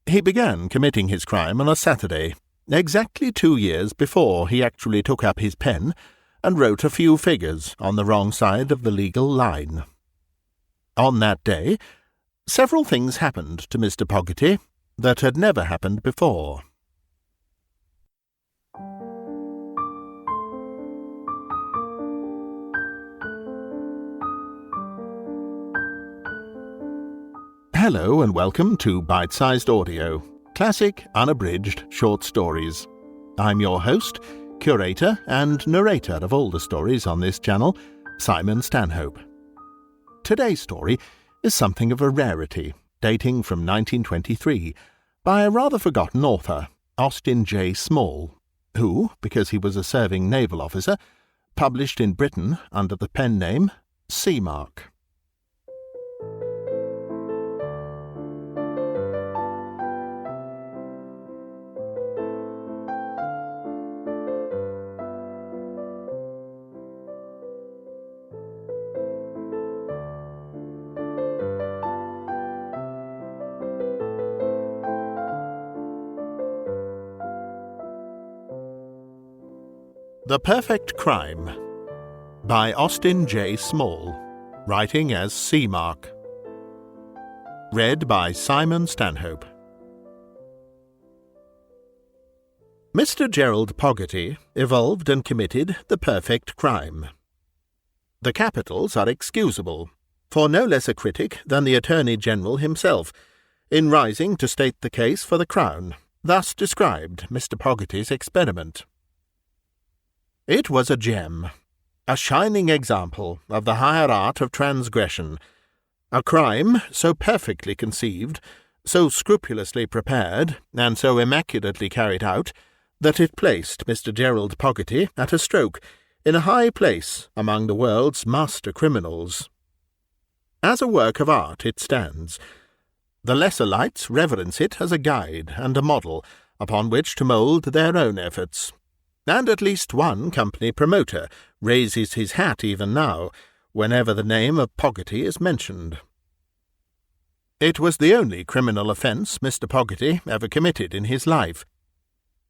He began committing his crime on a Saturday, exactly 2 years before he actually took up his pen and wrote a few figures on the wrong side of the legal line. On that day, several things happened to Mr. Pogarty that had never happened before. Hello and welcome to Bitesized Audio, classic, unabridged short stories. I'm your host, curator and narrator of all the stories on this channel, Simon Stanhope. Today's story is something of a rarity, dating from 1923, by a rather forgotten author, Austin J. Small, who, because he was a serving naval officer, published in Britain under the pen name Seamark. The Perfect Crime by Austin J. Small, writing as Seamark. Read by Simon Stanhope. Mr. Jerrold Pogarty evolved and committed the perfect crime. The capitals are excusable, for no less a critic than the Attorney General himself, in rising to state the case for the Crown, thus described Mr. Pogarty's experiment. It was a gem, a shining example of the higher art of transgression, a crime so perfectly conceived, so scrupulously prepared, and so immaculately carried out, that it placed Mr. Jerrold Pogarty at a stroke in a high place among the world's master criminals. As a work of art it stands. The lesser lights reverence it as a guide and a model upon which to mould their own efforts. And at least one company promoter raises his hat even now, whenever the name of Pogarty is mentioned. It was the only criminal offence Mr. Pogarty ever committed in his life.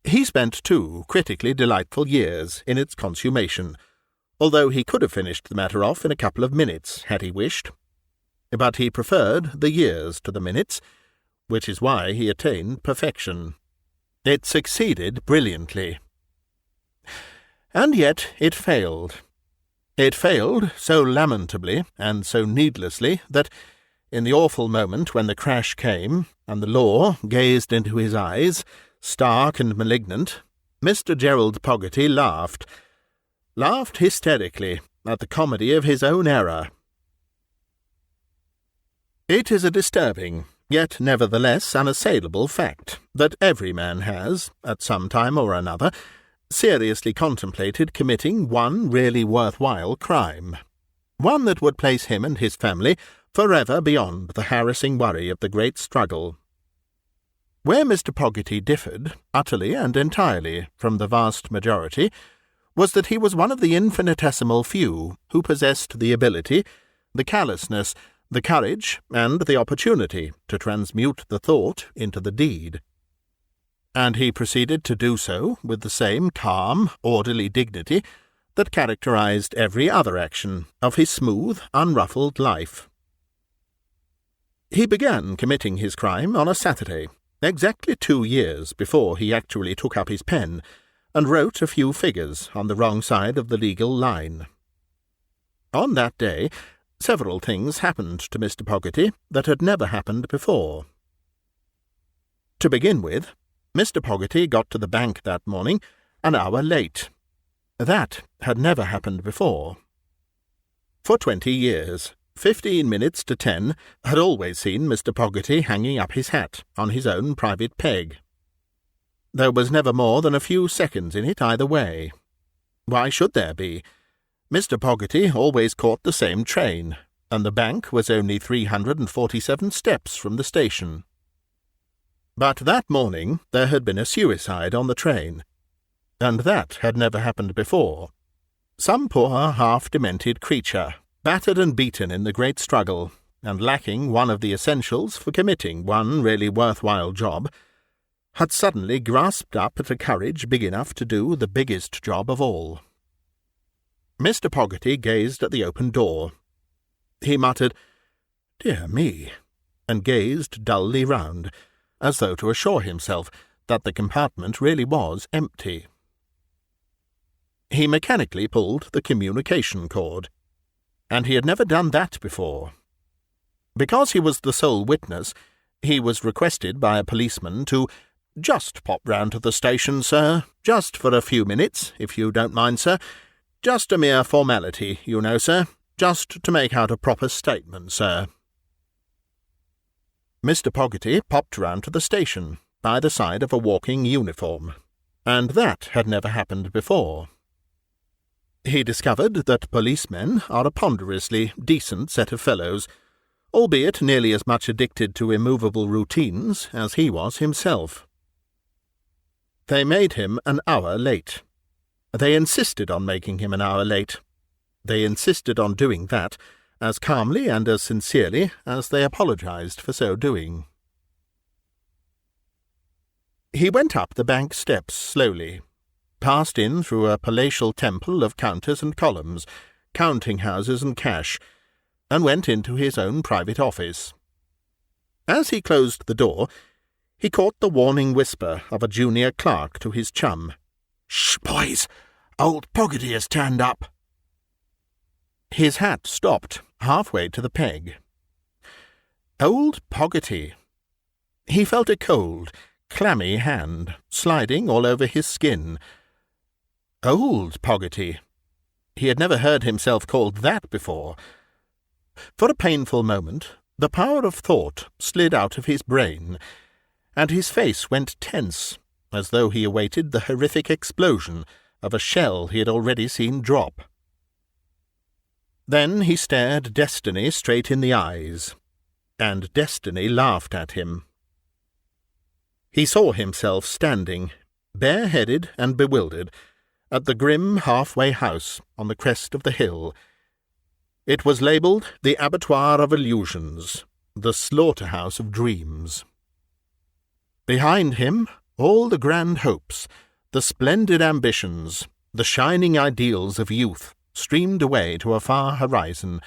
He spent 2 critically delightful years in its consummation, although he could have finished the matter off in a couple of minutes, had he wished. But he preferred the years to the minutes, which is why he attained perfection. It succeeded brilliantly. And yet it failed. It failed so lamentably and so needlessly that, in the awful moment when the crash came, and the law gazed into his eyes, stark and malignant, Mr. Jerrold Pogarty laughed hysterically at the comedy of his own error. It is a disturbing, yet nevertheless unassailable fact, that every man has, at some time or another, seriously contemplated committing one really worthwhile crime, one that would place him and his family forever beyond the harassing worry of the great struggle. Where Mr. Pogarty differed, utterly and entirely, from the vast majority, was that he was one of the infinitesimal few who possessed the ability, the callousness, the courage, and the opportunity to transmute the thought into the deed. And he proceeded to do so with the same calm, orderly dignity that characterized every other action of his smooth, unruffled life. He began committing his crime on a Saturday, exactly 2 years before he actually took up his pen and wrote a few figures on the wrong side of the legal line. On that day, several things happened to Mr. Pogarty that had never happened before. To begin with, Mr. Pogarty got to the bank that morning an hour late. That had never happened before. For 20 years, 15 minutes to 10 had always seen Mr. Pogarty hanging up his hat on his own private peg. There was never more than a few seconds in it either way. Why should there be? Mr. Pogarty always caught the same train, and the bank was only 347 steps from the station. But that morning there had been a suicide on the train, and that had never happened before. Some poor half-demented creature, battered and beaten in the great struggle, and lacking one of the essentials for committing one really worthwhile job, had suddenly grasped up at a courage big enough to do the biggest job of all. Mr. Pogarty gazed at the open door. He muttered, "Dear me," and gazed dully round, as though to assure himself that the compartment really was empty. He mechanically pulled the communication cord, and he had never done that before. Because he was the sole witness, he was requested by a policeman to "Just pop round to the station, sir, just for a few minutes, if you don't mind, sir. Just a mere formality, you know, sir, just to make out a proper statement, sir." Mr. Pogarty popped round to the station, by the side of a walking uniform, and that had never happened before. He discovered that policemen are a ponderously decent set of fellows, albeit nearly as much addicted to immovable routines as he was himself. They made him an hour late. They insisted on making him an hour late. They insisted on doing that as calmly and as sincerely as they apologized for so doing. He went up the bank steps slowly, passed in through a palatial temple of counters and columns, counting-houses and cash, and went into his own private office. As he closed the door, he caught the warning whisper of a junior clerk to his chum. "Shh, boys! Old Pogarty has turned up." His hat stopped halfway to the peg. Old Pogarty! He felt a cold, clammy hand sliding all over his skin. Old Pogarty! He had never heard himself called that before. For a painful moment, the power of thought slid out of his brain, and his face went tense, as though he awaited the horrific explosion of a shell he had already seen drop. Then he stared Destiny straight in the eyes, and Destiny laughed at him. He saw himself standing, bareheaded and bewildered, at the grim halfway house on the crest of the hill. It was labelled the Abattoir of Illusions, the Slaughterhouse of Dreams. Behind him, all the grand hopes, the splendid ambitions, the shining ideals of youth streamed away to a far horizon.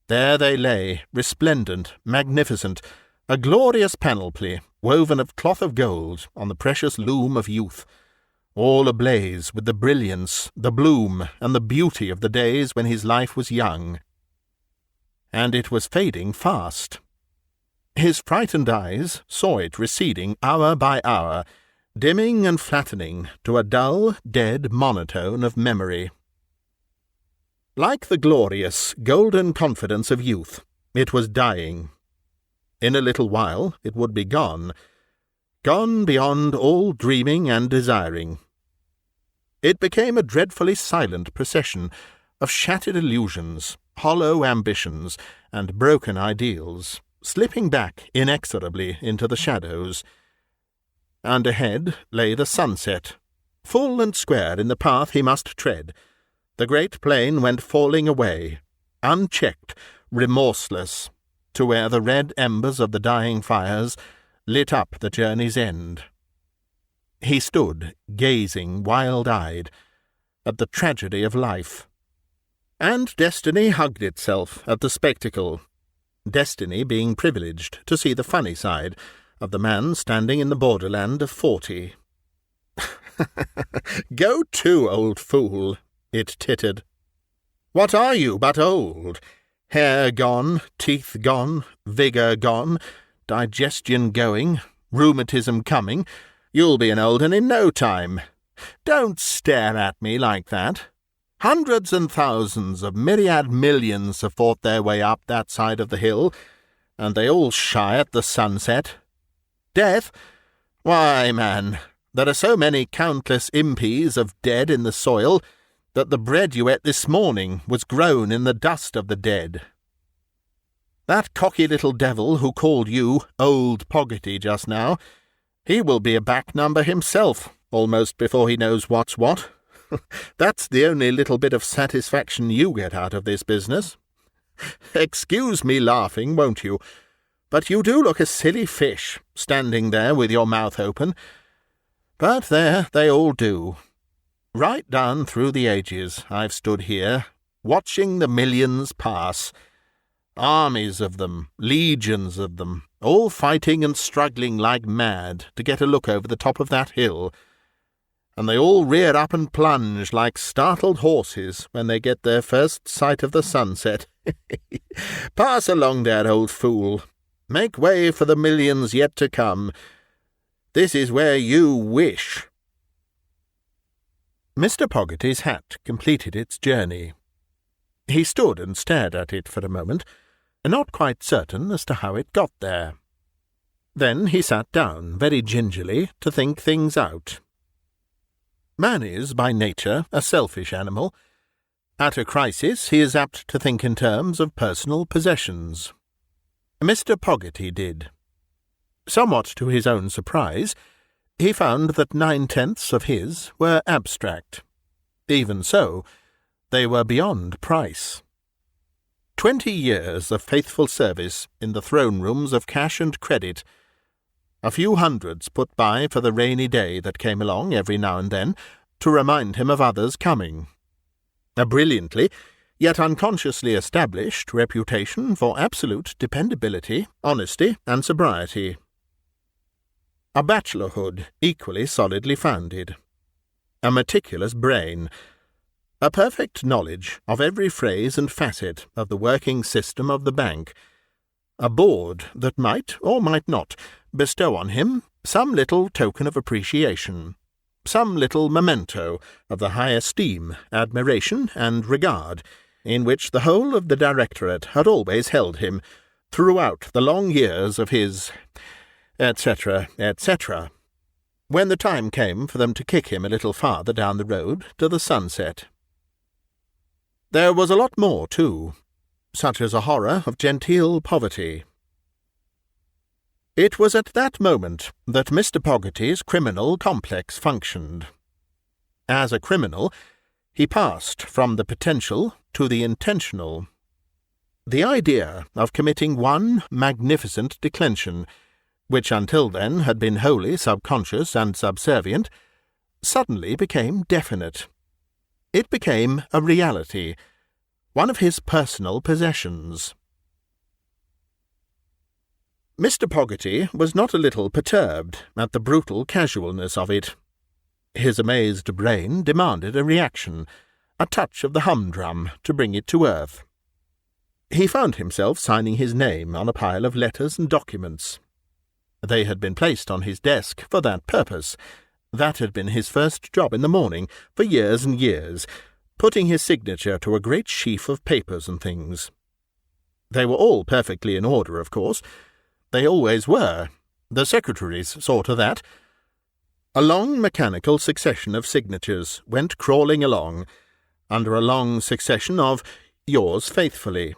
There they lay, resplendent, magnificent, a glorious panoply woven of cloth of gold on the precious loom of youth, all ablaze with the brilliance, the bloom, and the beauty of the days when his life was young. And it was fading fast. His frightened eyes saw it receding hour by hour, dimming and flattening to a dull, dead monotone of memory. Like the glorious, golden confidence of youth, it was dying. In a little while it would be gone beyond all dreaming and desiring. It became a dreadfully silent procession of shattered illusions, hollow ambitions, and broken ideals, slipping back inexorably into the shadows. And ahead lay the sunset, full and square in the path he must tread. The great plain went falling away, unchecked, remorseless, to where the red embers of the dying fires lit up the journey's end. He stood, gazing wild-eyed, at the tragedy of life. And Destiny hugged itself at the spectacle, Destiny being privileged to see the funny side of the man standing in the borderland of 40. "Go to, old fool," it tittered. "What are you but old? Hair gone, teeth gone, vigour gone, digestion going, rheumatism coming. You'll be an old un in no time. Don't stare at me like that. Hundreds and thousands of myriad millions have fought their way up that side of the hill, and they all shy at the sunset. Death? Why, man, there are so many countless impies of dead in the soil that the bread you ate this morning was grown in the dust of the dead. That cocky little devil who called you Old Pogarty just now, he will be a back number himself almost before he knows what's what. That's the only little bit of satisfaction you get out of this business." Excuse me laughing, won't you? But you do look a silly fish, standing there with your mouth open. But there, they all do. Right down through the ages I've stood here, watching the millions pass. Armies of them, legions of them, all fighting and struggling like mad to get a look over the top of that hill. And they all rear up and plunge like startled horses when they get their first sight of the sunset. Pass along there, old fool. Make way for the millions yet to come. This is where you wish. Mr. Pogarty's hat completed its journey. He stood and stared at it for a moment, not quite certain as to how it got there. Then he sat down very gingerly to think things out. Man is, by nature, a selfish animal. At a crisis he is apt to think in terms of personal possessions. Mr. Pogarty did. Somewhat to his own surprise, he found that 9/10 of his were abstract. Even so, they were beyond price. 20 years of faithful service in the throne-rooms of cash and credit, a few hundreds put by for the rainy day that came along every now and then to remind him of others coming, a brilliantly, yet unconsciously established reputation for absolute dependability, honesty, and sobriety. A bachelorhood equally solidly founded. A meticulous brain. A perfect knowledge of every phrase and facet of the working system of the bank. A board that might, or might not, bestow on him some little token of appreciation, some little memento of the high esteem, admiration, and regard in which the whole of the directorate had always held him throughout the long years of his etc., etc., when the time came for them to kick him a little farther down the road to the sunset. There was a lot more, too, such as a horror of genteel poverty. It was at that moment that Mr. Pogarty's criminal complex functioned. As a criminal, he passed from the potential to the intentional. The idea of committing one magnificent declension, which until then had been wholly subconscious and subservient, suddenly became definite. It became a reality, one of his personal possessions. Mr. Pogarty was not a little perturbed at the brutal casualness of it. His amazed brain demanded a reaction, a touch of the humdrum to bring it to earth. He found himself signing his name on a pile of letters and documents. They had been placed on his desk for that purpose. That had been his first job in the morning for years and years, putting his signature to a great sheaf of papers and things. They were all perfectly in order, of course. They always were. The secretaries saw to that. A long mechanical succession of signatures went crawling along, under a long succession of yours faithfully.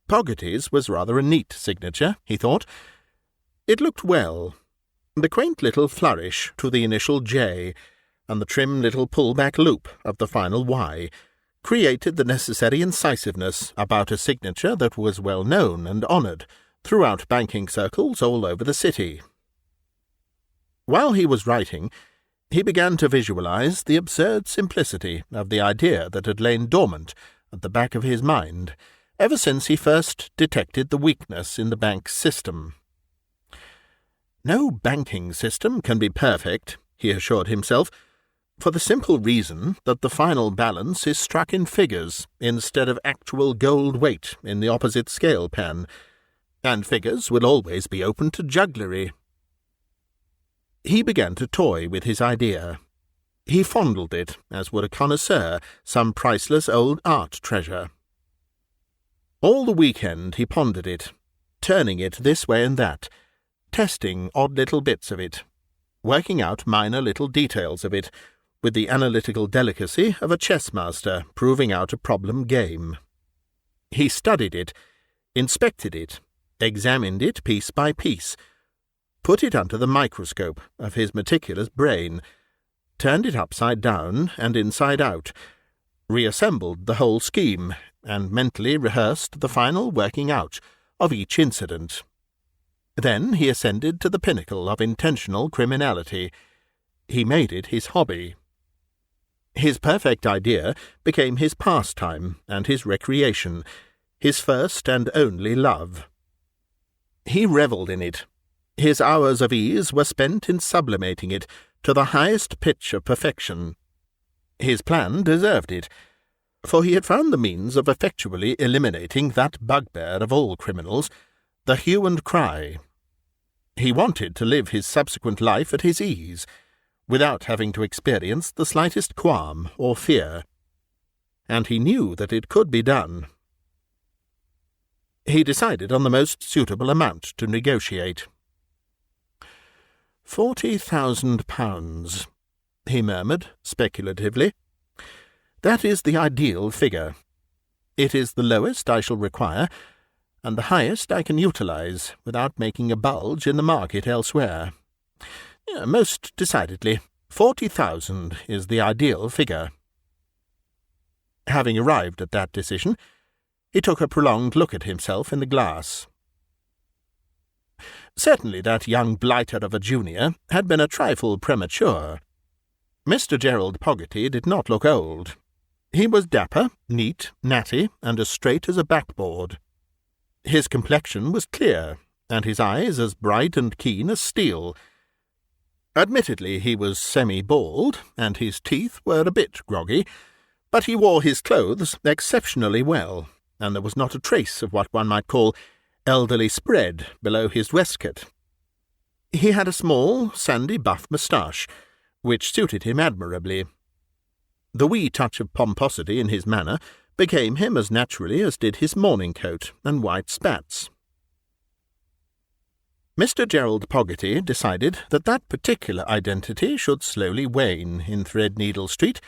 Pogarty's was rather a neat signature, he thought. It looked well. The quaint little flourish to the initial J, and the trim little pull-back loop of the final Y, created the necessary incisiveness about a signature that was well known and honoured throughout banking circles all over the city. While he was writing, he began to visualize the absurd simplicity of the idea that had lain dormant at the back of his mind ever since he first detected the weakness in the bank system. No banking system can be perfect, he assured himself, for the simple reason that the final balance is struck in figures instead of actual gold weight in the opposite scale pan, and figures will always be open to jugglery. He began to toy with his idea. He fondled it as would a connoisseur some priceless old art treasure. All the weekend he pondered it, turning it this way and that, testing odd little bits of it, working out minor little details of it, with the analytical delicacy of a chess master proving out a problem game. He studied it, inspected it, examined it piece by piece, put it under the microscope of his meticulous brain, turned it upside down and inside out, reassembled the whole scheme, and mentally rehearsed the final working out of each incident. Then he ascended to the pinnacle of intentional criminality. He made it his hobby. His perfect idea became his pastime and his recreation, his first and only love. He revelled in it. His hours of ease were spent in sublimating it to the highest pitch of perfection. His plan deserved it, for he had found the means of effectually eliminating that bugbear of all criminals, the hue and cry. He wanted to live his subsequent life at his ease, without having to experience the slightest qualm or fear, and he knew that it could be done. He decided on the most suitable amount to negotiate. £40,000, he murmured speculatively. That is the ideal figure. It is the lowest I shall require, and the highest I can utilize without making a bulge in the market elsewhere. Most decidedly, 40,000 is the ideal figure. Having arrived at that decision, he took a prolonged look at himself in the glass. Certainly that young blighter of a junior had been a trifle premature. Mr. Jerrold Pogarty did not look old. He was dapper, neat, natty, and as straight as a backboard. His complexion was clear, and his eyes as bright and keen as steel. Admittedly, he was semi-bald, and his teeth were a bit groggy, but he wore his clothes exceptionally well, and there was not a trace of what one might call elderly spread below his waistcoat. He had a small, sandy buff moustache, which suited him admirably. The wee touch of pomposity in his manner became him as naturally as did his morning coat and white spats. Mr. Jerrold Pogarty decided that that particular identity should slowly wane in Threadneedle Street,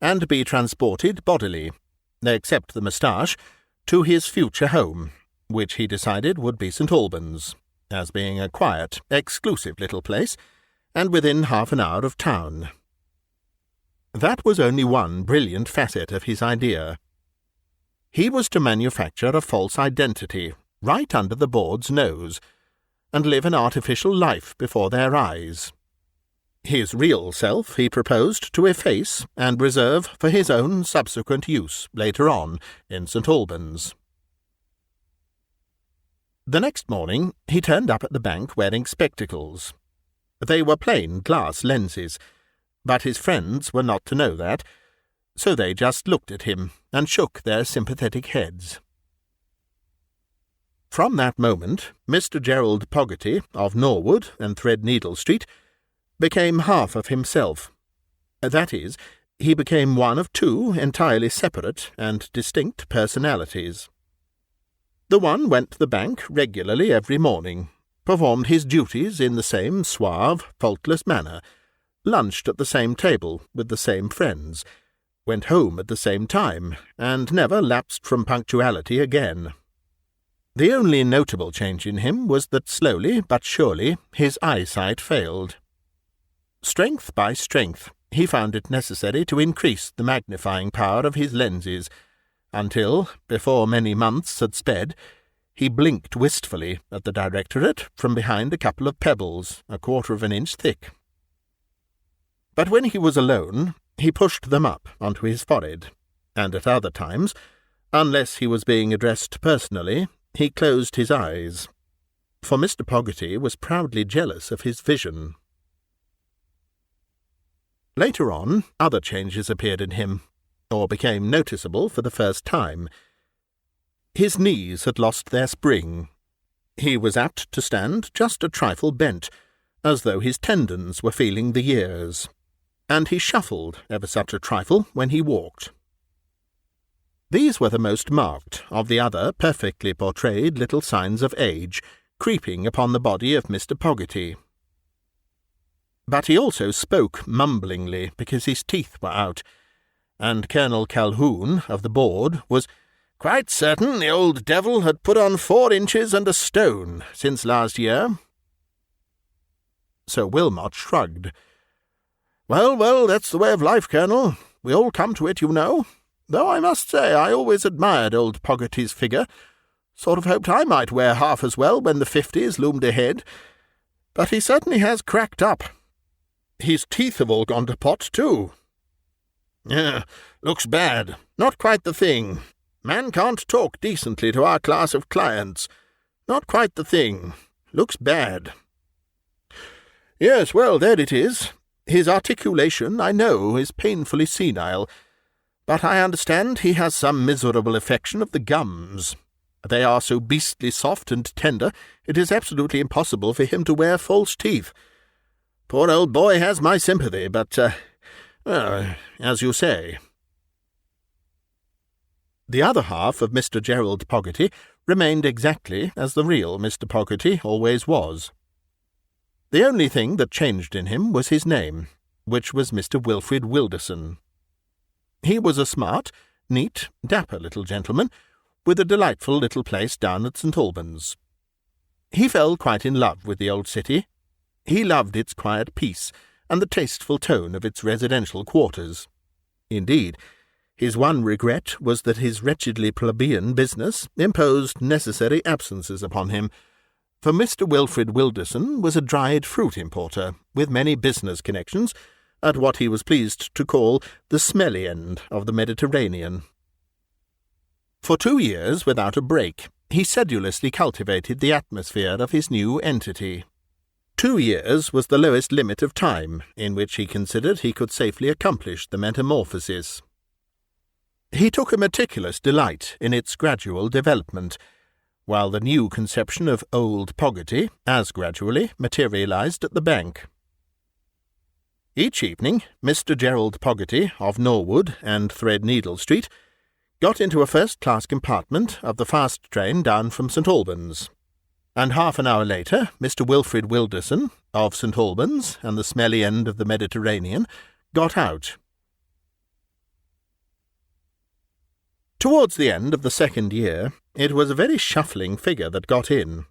and be transported bodily, except the moustache, to his future home, which he decided would be St. Albans, as being a quiet, exclusive little place, and within half an hour of town. That was only one brilliant facet of his idea. He was to manufacture a false identity right under the board's nose, and live an artificial life before their eyes. His real self he proposed to efface and reserve for his own subsequent use later on in St. Albans. The next morning he turned up at the bank wearing spectacles. They were plain glass lenses, but his friends were not to know that, so they just looked at him and shook their sympathetic heads. From that moment, Mr. Jerrold Pogarty of Norwood and Threadneedle Street became half of himself. That is, he became one of two entirely separate and distinct personalities. The one went to the bank regularly every morning, performed his duties in the same suave, faultless manner, lunched at the same table with the same friends, went home at the same time, and never lapsed from punctuality again. The only notable change in him was that slowly but surely his eyesight failed. Strength by strength, he found it necessary to increase the magnifying power of his lenses, until, before many months had sped, he blinked wistfully at the directorate from behind a couple of pebbles 1/4 of an inch thick. But when he was alone, he pushed them up onto his forehead, and at other times, unless he was being addressed personally, he closed his eyes, for Mr. Pogarty was proudly jealous of his vision. Later on, other changes appeared in him, or became noticeable for the first time. His knees had lost their spring. He was apt to stand just a trifle bent, as though his tendons were feeling the years, and he shuffled ever such a trifle when he walked. These were the most marked of the other perfectly portrayed little signs of age creeping upon the body of Mr. Pogarty. But he also spoke mumblingly because his teeth were out, and Colonel Calhoun of the board was quite certain the old devil had put on 4 inches and a stone since last year. Sir Wilmot shrugged. Well, that's the way of life, Colonel. We all come to it, you know. though I must say I always admired old Pogarty's figure. Sort of hoped I might wear half as well when the 50s loomed ahead. But he certainly has cracked up. His teeth have all gone to pot, too. Looks bad. Not quite the thing. Man can't talk decently to our class of clients. Not quite the thing. Looks bad. Yes, well, there it is. His articulation, I know, is painfully senile, but I understand he has some miserable affection of the gums. They are so beastly soft and tender, it is absolutely impossible for him to wear false teeth. Poor old boy has my sympathy, but, as you say. The other half of Mr. Jerrold Pogarty remained exactly as the real Mr. Pogarty always was. The only thing that changed in him was his name, which was Mr. Wilfrid Wilderson. He was a smart, neat, dapper little gentleman, with a delightful little place down at St. Albans. He fell quite in love with the old city. He loved its quiet peace and the tasteful tone of its residential quarters. Indeed, his one regret was that his wretchedly plebeian business imposed necessary absences upon him, for Mr. Wilfrid Wilderson was a dried fruit importer, with many business connections, at what he was pleased to call the smelly end of the Mediterranean. For 2 years, without a break, he sedulously cultivated the atmosphere of his new entity. 2 years was the lowest limit of time in which he considered he could safely accomplish the metamorphosis. He took a meticulous delight in its gradual development, while the new conception of old Pogarty as gradually materialized at the bank. Each evening, Mr. Jerrold Pogarty of Norwood and Threadneedle Street got into a first-class compartment of the fast train down from St. Albans, and half an hour later Mr. Wilfrid Wilderson of St. Albans and the smelly end of the Mediterranean got out. Towards the end of the second year, it was a very shuffling figure that got in,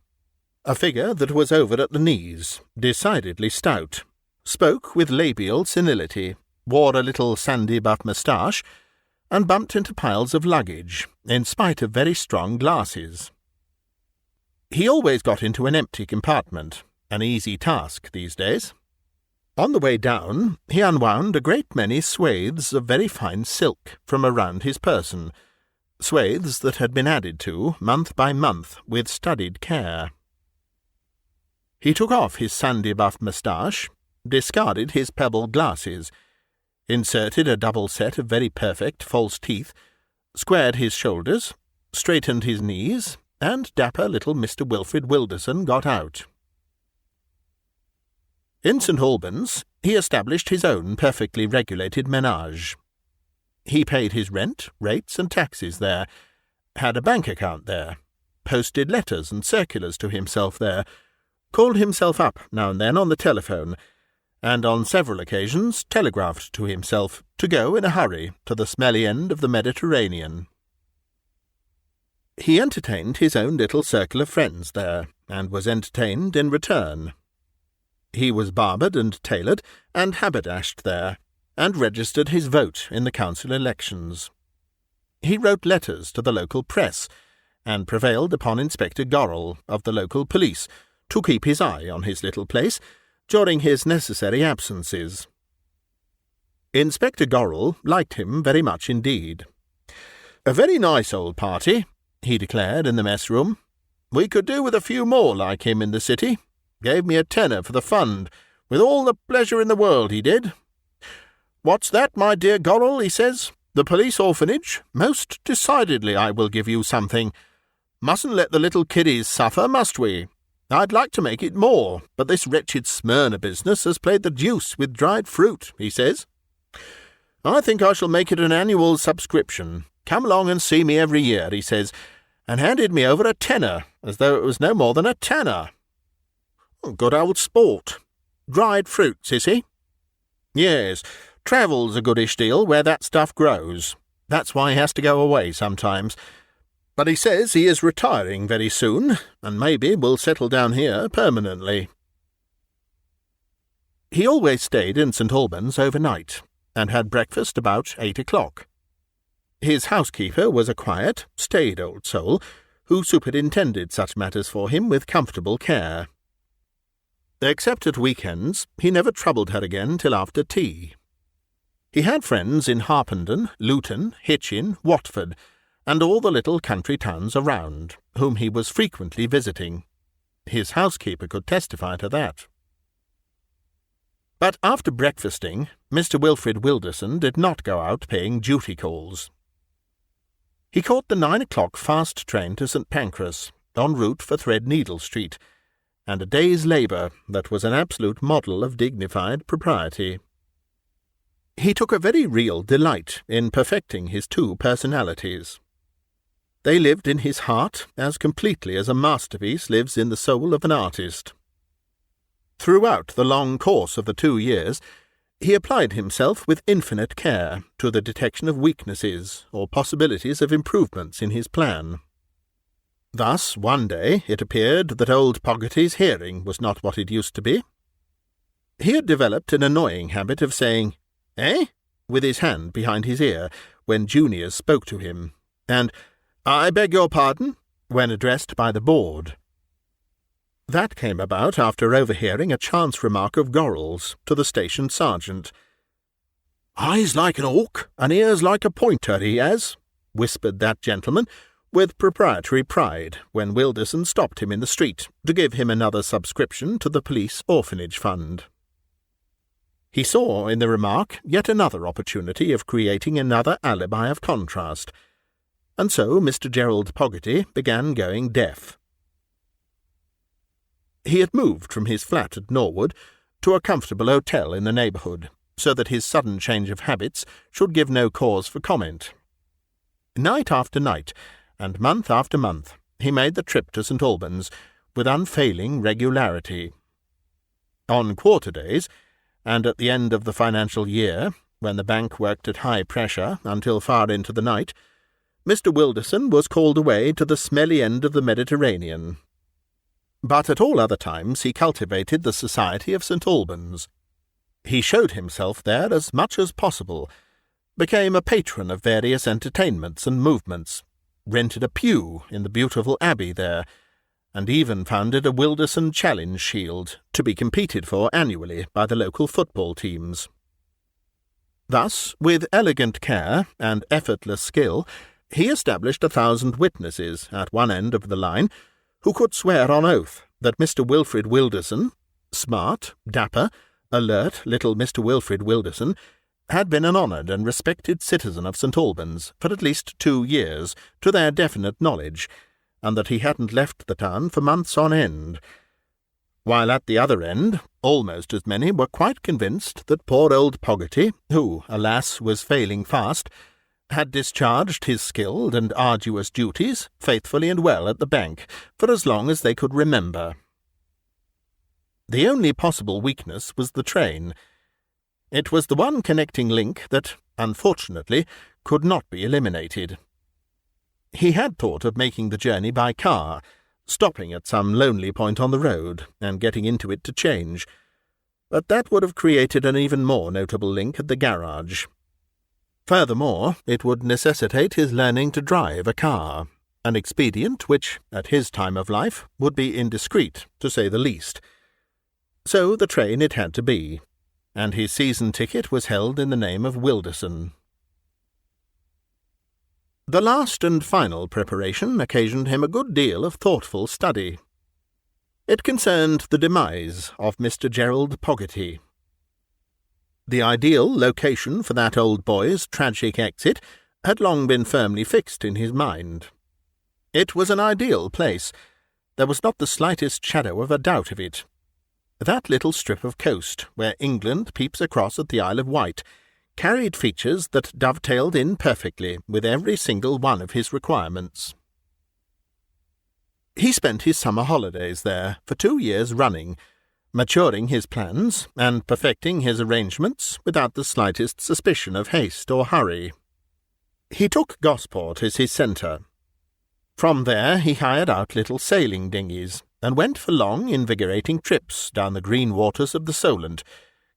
a figure that was over at the knees, decidedly stout, spoke with labial senility, wore a little sandy buff moustache, and bumped into piles of luggage, in spite of very strong glasses. He always got into an empty compartment, an easy task these days. On the way down, he unwound a great many swathes of very fine silk from around his person, swathes that had been added to, month by month, with studied care. He took off his sandy buff moustache, discarded his pebble glasses, inserted a double set of very perfect false teeth, squared his shoulders, straightened his knees, and dapper little Mr. Wilfrid Wilderson got out. In St. Albans he established his own perfectly regulated menage. He paid his rent, rates, and taxes there, had a bank account there, posted letters and circulars to himself there, called himself up now and then on the telephone, and on several occasions telegraphed to himself to go in a hurry to the smelly end of the Mediterranean. He entertained his own little circle of friends there, and was entertained in return. He was barbered and tailored and haberdashed there, and registered his vote in the council elections. He wrote letters to the local press, and prevailed upon Inspector Gorrell of the local police to keep his eye on his little place during his necessary absences. Inspector Gorrell liked him very much indeed. "A very nice old party," he declared in the mess-room. "We could do with a few more like him in the city. Gave me a tenner for the fund, with all the pleasure in the world, he did. 'What's that, my dear Gorrell?' he says. 'The police orphanage? Most decidedly I will give you something. Mustn't let the little kiddies suffer, must we? I'd like to make it more, but this wretched Smyrna business has played the deuce with dried fruit,' he says. 'I think I shall make it an annual subscription. Come along and see me every year,' he says, and handed me over a tenner, as though it was no more than a tanner. Good old sport. Dried fruits, is he? Yes, travels a goodish deal where that stuff grows. That's why he has to go away sometimes. But he says he is retiring very soon, and maybe will settle down here permanently." He always stayed in St. Albans overnight, and had breakfast about 8 o'clock. His housekeeper was a quiet, staid old soul, who superintended such matters for him with comfortable care. Except at weekends, he never troubled her again till after tea. He had friends in Harpenden, Luton, Hitchin, Watford, and all the little country towns around, whom he was frequently visiting. His housekeeper could testify to that. But after breakfasting, Mr. Wilfrid Wilderson did not go out paying duty calls. He caught the 9 o'clock fast train to St. Pancras, en route for Threadneedle Street, and a day's labour that was an absolute model of dignified propriety. He took a very real delight in perfecting his two personalities. They lived in his heart as completely as a masterpiece lives in the soul of an artist. Throughout the long course of the 2 years, he applied himself with infinite care to the detection of weaknesses or possibilities of improvements in his plan. Thus, one day it appeared that old Pogarty's hearing was not what it used to be. He had developed an annoying habit of saying, "Eh?" with his hand behind his ear when juniors spoke to him, and "I beg your pardon," when addressed by the board. That came about after overhearing a chance remark of Gorrell's to the station sergeant. "Eyes like an hawk, and ears like a pointer, he has," whispered that gentleman, with proprietary pride, when Wilderson stopped him in the street to give him another subscription to the police orphanage fund. He saw in the remark yet another opportunity of creating another alibi of contrast, and so Mr. Jerrold Pogarty began going deaf. He had moved from his flat at Norwood to a comfortable hotel in the neighbourhood, so that his sudden change of habits should give no cause for comment. Night after night, and month after month, he made the trip to St. Albans with unfailing regularity. On quarter days, and at the end of the financial year, when the bank worked at high pressure until far into the night, Mr. Wilderson was called away to the smelly end of the Mediterranean. But at all other times he cultivated the society of St. Albans. He showed himself there as much as possible, became a patron of various entertainments and movements, rented a pew in the beautiful abbey there, and even founded a Wilderson Challenge Shield to be competed for annually by the local football teams. Thus, with elegant care and effortless skill, he established 1,000 witnesses at one end of the line who could swear on oath that Mr. Wilfrid Wilderson, smart, dapper, alert little Mr. Wilfrid Wilderson, had been an honoured and respected citizen of St. Albans for at least 2 years, to their definite knowledge, and that he hadn't left the town for months on end, while at the other end almost as many were quite convinced that poor old Pogarty, who, alas, was failing fast, had discharged his skilled and arduous duties faithfully and well at the bank for as long as they could remember. The only possible weakness was the train. It was the one connecting link that, unfortunately, could not be eliminated. He had thought of making the journey by car, stopping at some lonely point on the road and getting into it to change, but that would have created an even more notable link at the garage. Furthermore, it would necessitate his learning to drive a car, an expedient which, at his time of life, would be indiscreet, to say the least. So the train it had to be, and his season ticket was held in the name of Wilderson. The last and final preparation occasioned him a good deal of thoughtful study. It concerned the demise of Mr. Jerrold Pogarty. The ideal location for that old boy's tragic exit had long been firmly fixed in his mind. It was an ideal place. There was not the slightest shadow of a doubt of it. That little strip of coast, where England peeps across at the Isle of Wight, carried features that dovetailed in perfectly with every single one of his requirements. He spent his summer holidays there for 2 years running, maturing his plans and perfecting his arrangements without the slightest suspicion of haste or hurry. He took Gosport as his centre. From there he hired out little sailing dinghies and went for long, invigorating trips down the green waters of the Solent,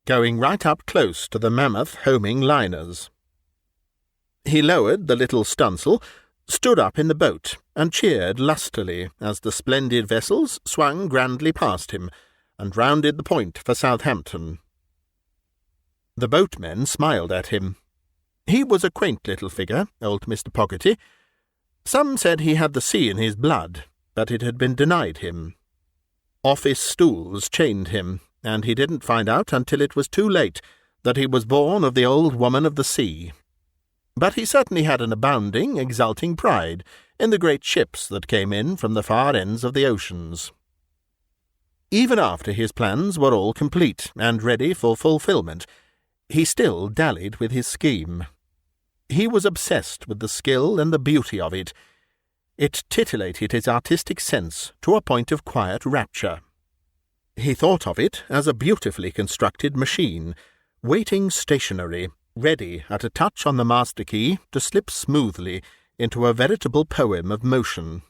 going right up close to the mammoth homing liners. He lowered the little stunsail, stood up in the boat, and cheered lustily as the splendid vessels swung grandly past him, and rounded the point for Southampton. The boatmen smiled at him. He was a quaint little figure, old Mr. Pogarty. Some said he had the sea in his blood, but it had been denied him. Office stools chained him, and he didn't find out until it was too late that he was born of the old woman of the sea. But he certainly had an abounding, exulting pride in the great ships that came in from the far ends of the oceans. Even after his plans were all complete and ready for fulfilment, he still dallied with his scheme. He was obsessed with the skill and the beauty of it. It titillated his artistic sense to a point of quiet rapture. He thought of it as a beautifully constructed machine, waiting stationary, ready at a touch on the master key to slip smoothly into a veritable poem of motion.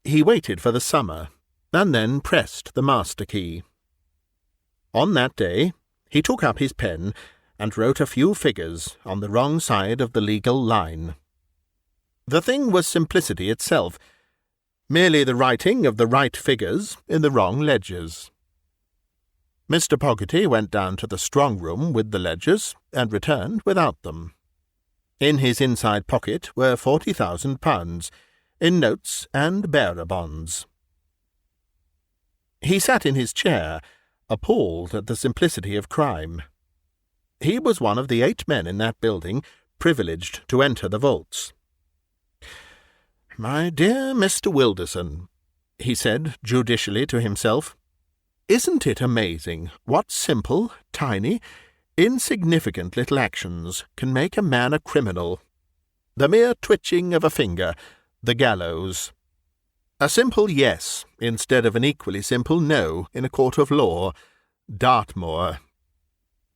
He waited for the summer, and then pressed the master key. On that day he took up his pen and wrote a few figures on the wrong side of the legal line. The thing was simplicity itself, merely the writing of the right figures in the wrong ledgers. Mr. Pogarty went down to the strong-room with the ledgers and returned without them. In his inside pocket were £40,000, in notes and bearer bonds. He sat in his chair, appalled at the simplicity of crime. He was one of the 8 men in that building privileged to enter the vaults. "My dear Mr. Wilderson," he said judicially to himself, "isn't it amazing what simple, tiny, insignificant little actions can make a man a criminal? The mere twitching of a finger, the gallows. A simple yes instead of an equally simple no in a court of law, Dartmoor.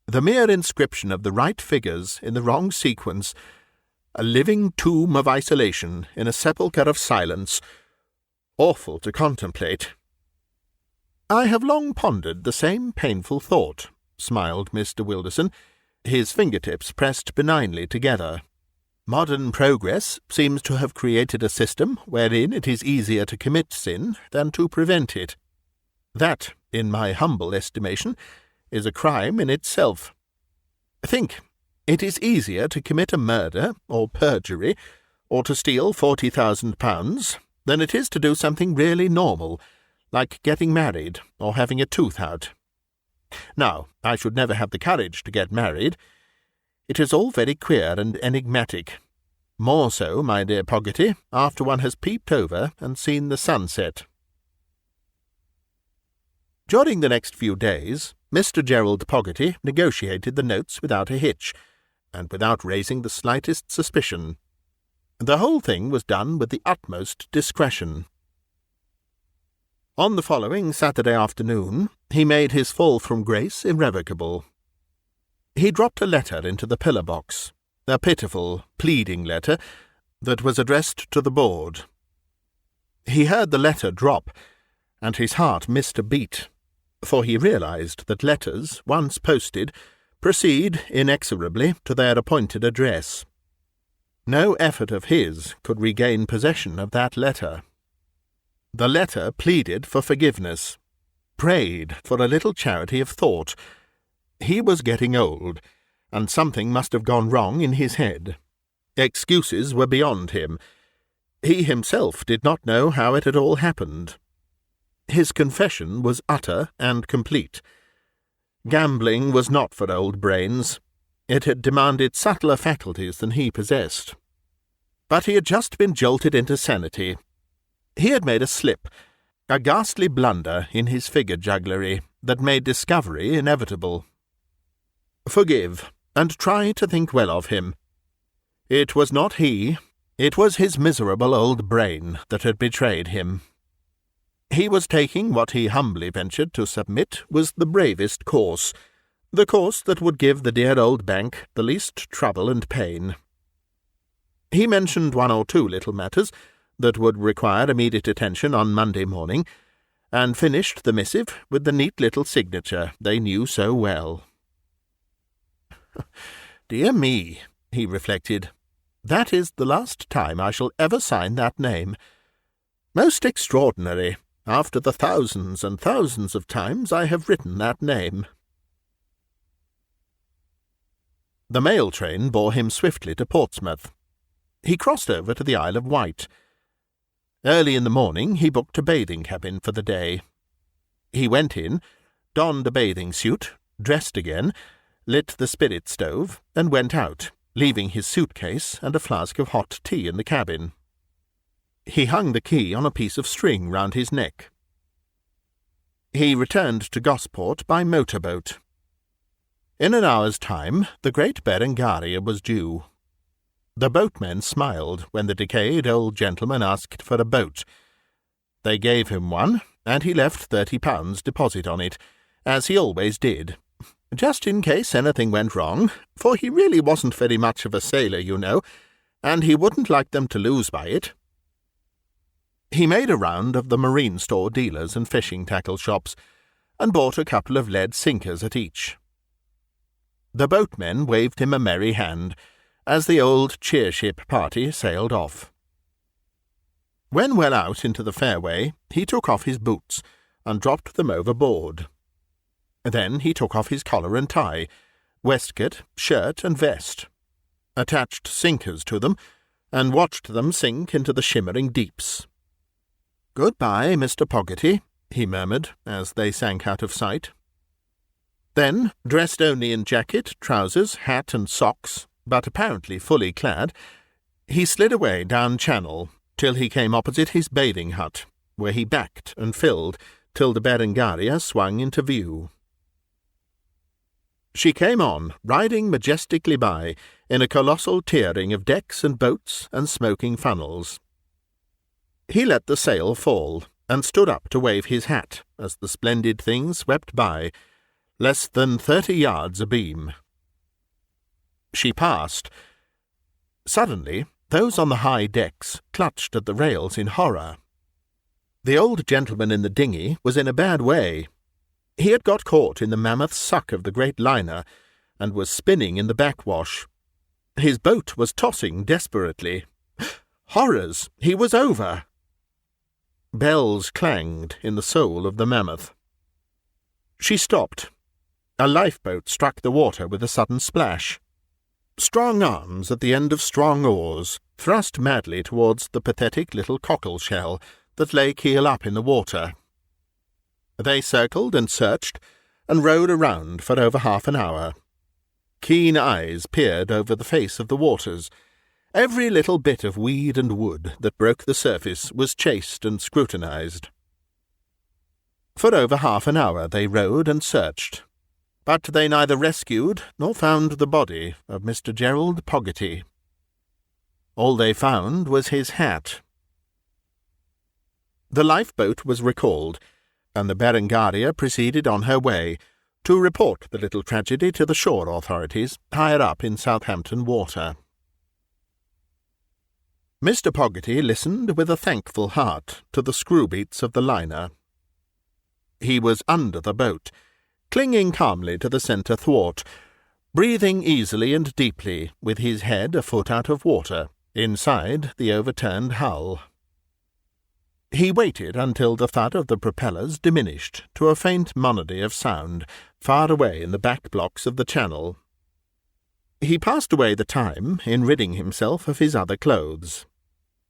The mere inscription of the right figures in the wrong sequence, a living tomb of isolation in a sepulchre of silence, awful to contemplate." "I have long pondered the same painful thought," smiled Mr. Wilderson, his fingertips pressed benignly together. "Modern progress seems to have created a system wherein it is easier to commit sin than to prevent it. That, in my humble estimation, is a crime in itself. Think, it is easier to commit a murder or perjury, or to steal £40,000, than it is to do something really normal, like getting married or having a tooth out. Now, I should never have the courage to get married. It is all very queer and enigmatic. More so, my dear Pogarty, after one has peeped over and seen the sunset." During the next few days, Mr. Jerrold Pogarty negotiated the notes without a hitch, and without raising the slightest suspicion. The whole thing was done with the utmost discretion. On the following Saturday afternoon he made his fall from grace irrevocable. He dropped a letter into the pillar-box, a pitiful, pleading letter that was addressed to the board. He heard the letter drop, and his heart missed a beat, for he realized that letters, once posted, proceed inexorably to their appointed address. No effort of his could regain possession of that letter. The letter pleaded for forgiveness, prayed for a little charity of thought. He was getting old, and something must have gone wrong in his head. Excuses were beyond him. He himself did not know how it had all happened. His confession was utter and complete. Gambling was not for old brains. It had demanded subtler faculties than he possessed. But he had just been jolted into sanity. He had made a slip, a ghastly blunder in his figure-jugglery that made discovery inevitable. Forgive, and try to think well of him. It was not he, it was his miserable old brain that had betrayed him. He was taking what he humbly ventured to submit was the bravest course, the course that would give the dear old bank the least trouble and pain. He mentioned 1 or 2 little matters that would require immediate attention on Monday morning, and finished the missive with the neat little signature they knew so well. "Dear me," he reflected. "That is the last time I shall ever sign that name. Most extraordinary, after the thousands and thousands of times I have written that name." The mail train bore him swiftly to Portsmouth. He crossed over to the Isle of Wight. Early in the morning he booked a bathing cabin for the day. He went in, donned a bathing suit, dressed again, lit the spirit stove, and went out, leaving his suitcase and a flask of hot tea in the cabin. He hung the key on a piece of string round his neck. He returned to Gosport by motor-boat. In an hour's time the great Berengaria was due. The boatmen smiled when the decayed old gentleman asked for a boat. They gave him one, and he left £30 deposit on it, as he always did, just in case anything went wrong, for he really wasn't very much of a sailor, you know, and he wouldn't like them to lose by it. He made a round of the marine store dealers and fishing tackle shops, and bought a couple of lead sinkers at each. The boatmen waved him a merry hand, as the old cheership party sailed off. When well out into the fairway, he took off his boots, and dropped them overboard. Then he took off his collar and tie, waistcoat, shirt, and vest, attached sinkers to them, and watched them sink into the shimmering deeps. "Good-bye, Mr. Pogarty," he murmured, as they sank out of sight. Then, dressed only in jacket, trousers, hat, and socks, but apparently fully clad, he slid away down Channel till he came opposite his bathing hut, where he backed and filled till the Berengaria swung into view. She came on, riding majestically by, in a colossal tiering of decks and boats and smoking funnels. He let the sail fall, and stood up to wave his hat as the splendid thing swept by, less than 30 yards abeam. She passed. Suddenly, those on the high decks clutched at the rails in horror. The old gentleman in the dinghy was in a bad way. He had got caught in the mammoth suck of the great liner, and was spinning in the backwash. His boat was tossing desperately. Horrors! He was over! Bells clanged in the soul of the mammoth. She stopped. A lifeboat struck the water with a sudden splash. Strong arms at the end of strong oars thrust madly towards the pathetic little cockle-shell that lay keel up in the water. They circled and searched, and rowed around for over half an hour. Keen eyes peered over the face of the waters. Every little bit of weed and wood that broke the surface was chased and scrutinized. For over half an hour they rowed and searched, but they neither rescued nor found the body of Mr. Jerrold Pogarty. All they found was his hat. The lifeboat was recalled, and the Berengaria proceeded on her way to report the little tragedy to the shore authorities higher up in Southampton Water. Mr. Pogarty listened with a thankful heart to the screw-beats of the liner. He was under the boat, clinging calmly to the centre thwart, breathing easily and deeply, with his head a foot out of water, inside the overturned hull. He waited until the thud of the propellers diminished to a faint monody of sound far away in the back blocks of the Channel. He passed away the time in ridding himself of his other clothes.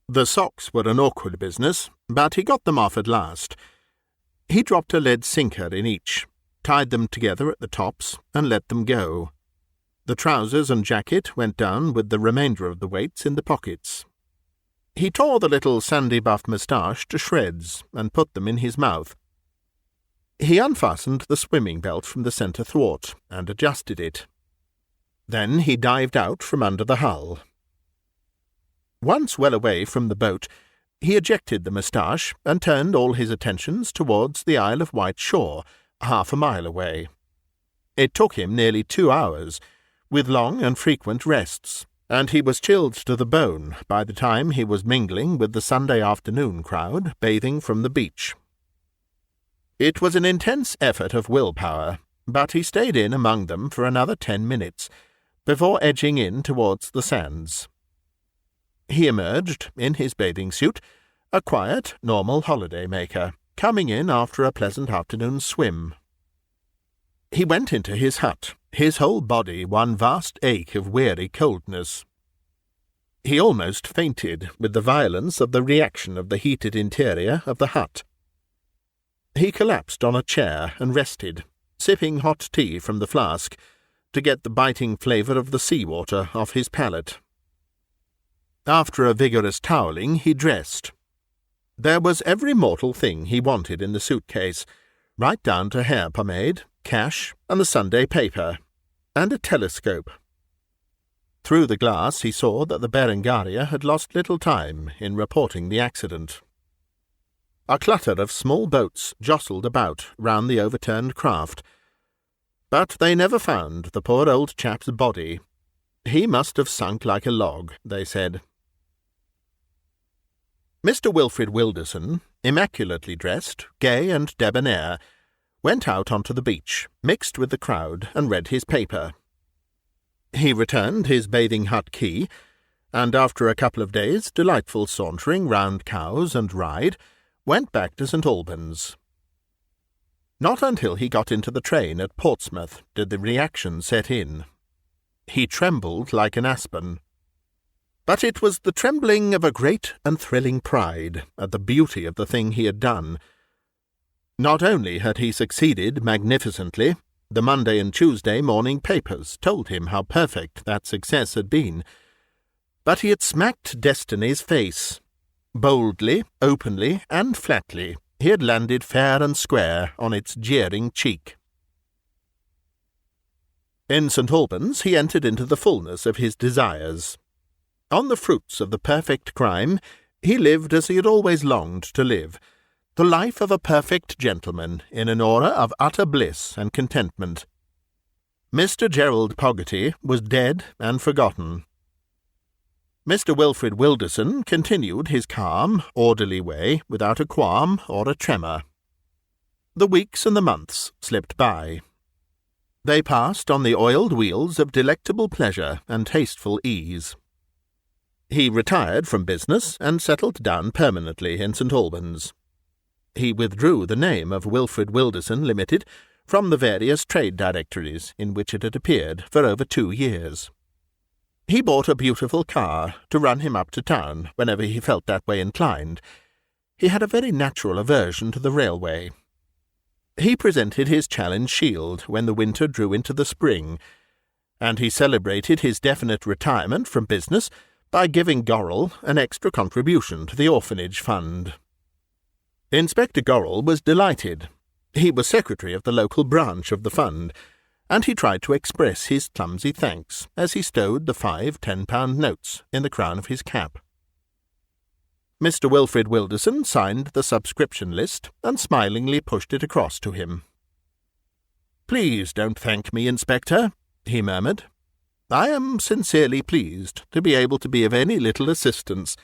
The socks were an awkward business, but he got them off at last. He dropped a lead sinker in each, tied them together at the tops, and let them go. The trousers and jacket went down with the remainder of the weights in the pockets. He tore the little sandy-buff moustache to shreds and put them in his mouth. He unfastened the swimming belt from the centre thwart and adjusted it. Then he dived out from under the hull. Once well away from the boat, he ejected the moustache and turned all his attentions towards the Isle of Wight shore, half a mile away. It took him nearly 2 hours, with long and frequent rests, and he was chilled to the bone by the time he was mingling with the Sunday afternoon crowd bathing from the beach. It was an intense effort of willpower, but he stayed in among them for another 10 minutes, before edging in towards the sands. He emerged, in his bathing suit, a quiet, normal holiday-maker, coming in after a pleasant afternoon's swim. He went into his hut, his whole body one vast ache of weary coldness. He almost fainted with the violence of the reaction of the heated interior of the hut. He collapsed on a chair and rested, sipping hot tea from the flask, to get the biting flavour of the sea-water off his palate. After a vigorous toweling, he dressed. There was every mortal thing he wanted in the suitcase, right down to hair pomade, cash, and the Sunday paper, and a telescope. Through the glass he saw that the Berengaria had lost little time in reporting the accident. A clutter of small boats jostled about round the overturned craft, but they never found the poor old chap's body. He must have sunk like a log, they said. Mr. Wilfrid Wilderson, immaculately dressed, gay and debonair, went out onto the beach, mixed with the crowd, and read his paper. He returned his bathing hut key, and after a couple of days' delightful sauntering round Cowes and Ryde, went back to St. Albans. Not until he got into the train at Portsmouth did the reaction set in. He trembled like an aspen. But it was the trembling of a great and thrilling pride at the beauty of the thing he had done. Not only had he succeeded magnificently, the Monday and Tuesday morning papers told him how perfect that success had been, but he had smacked destiny's face. Boldly, openly, and flatly, he had landed fair and square on its jeering cheek. In St. Albans he entered into the fullness of his desires. On the fruits of the perfect crime, he lived as he had always longed to live, the life of a perfect gentleman in an aura of utter bliss and contentment. Mr. Jerrold Pogarty was dead and forgotten. Mr. Wilfrid Wilderson continued his calm, orderly way without a qualm or a tremor. The weeks and the months slipped by. They passed on the oiled wheels of delectable pleasure and tasteful ease. He retired from business and settled down permanently in St. Albans. He withdrew the name of Wilfrid Wilderson Limited from the various trade directories in which it had appeared for over 2 years. He bought a beautiful car to run him up to town whenever he felt that way inclined. He had a very natural aversion to the railway. He presented his challenge shield when the winter drew into the spring, and he celebrated his definite retirement from business by giving Gorrell an extra contribution to the orphanage fund. Inspector Gorrell was delighted. He was secretary of the local branch of the fund, and he tried to express his clumsy thanks as he stowed the 5 £10 notes in the crown of his cap. Mr. Wilfrid Wilderson signed the subscription list and smilingly pushed it across to him. "Please don't thank me, Inspector," he murmured. "I am sincerely pleased to be able to be of any little assistance.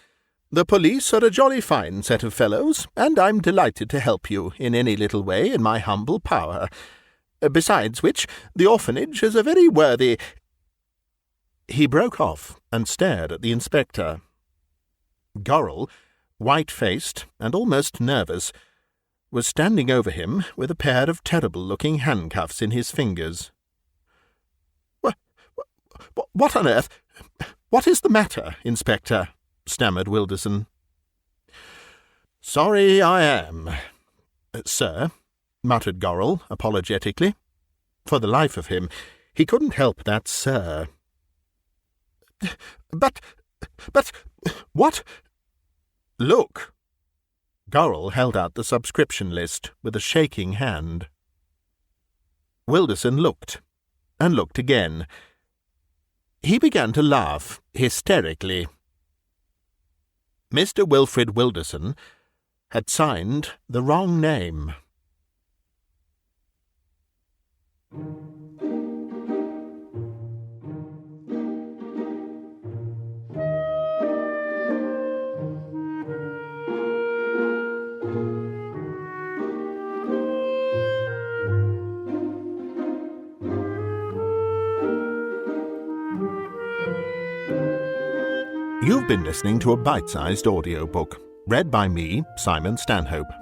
The police are a jolly fine set of fellows, and I'm delighted to help you in any little way in my humble power. Besides which, the orphanage is a very worthy—" He broke off and stared at the inspector. Gorrell, white-faced and almost nervous, was standing over him with a pair of terrible-looking handcuffs in his fingers. "What on earth? What is the matter, Inspector?" stammered Wilderson. "Sorry I am, sir," muttered Gorrell apologetically. For the life of him, he couldn't help that sir. But, what? Look!" Gorrell held out the subscription list with a shaking hand. Wilderson looked, and looked again. He began to laugh hysterically. Mr. Wilfrid Wilderson had signed the wrong name. You've been listening to a bite-sized audiobook, read by me, Simon Stanhope.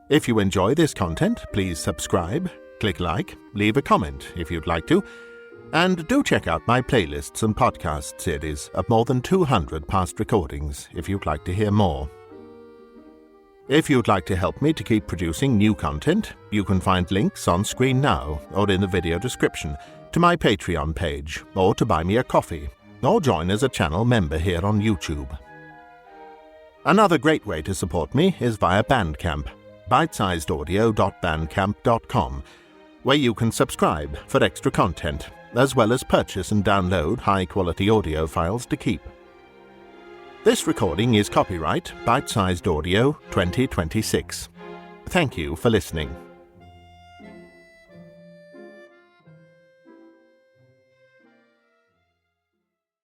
If you enjoy this content, please subscribe, click like, leave a comment if you'd like to, and do check out my playlists and podcast series of more than 200 past recordings if you'd like to hear more. If you'd like to help me to keep producing new content, you can find links on screen now or in the video description to my Patreon page, or to buy me a coffee, or join as a channel member here on YouTube. Another great way to support me is via Bandcamp, bitesizedaudio.bandcamp.com, where you can subscribe for extra content, as well as purchase and download high-quality audio files to keep. This recording is copyright Bitesized Audio 2026. Thank you for listening.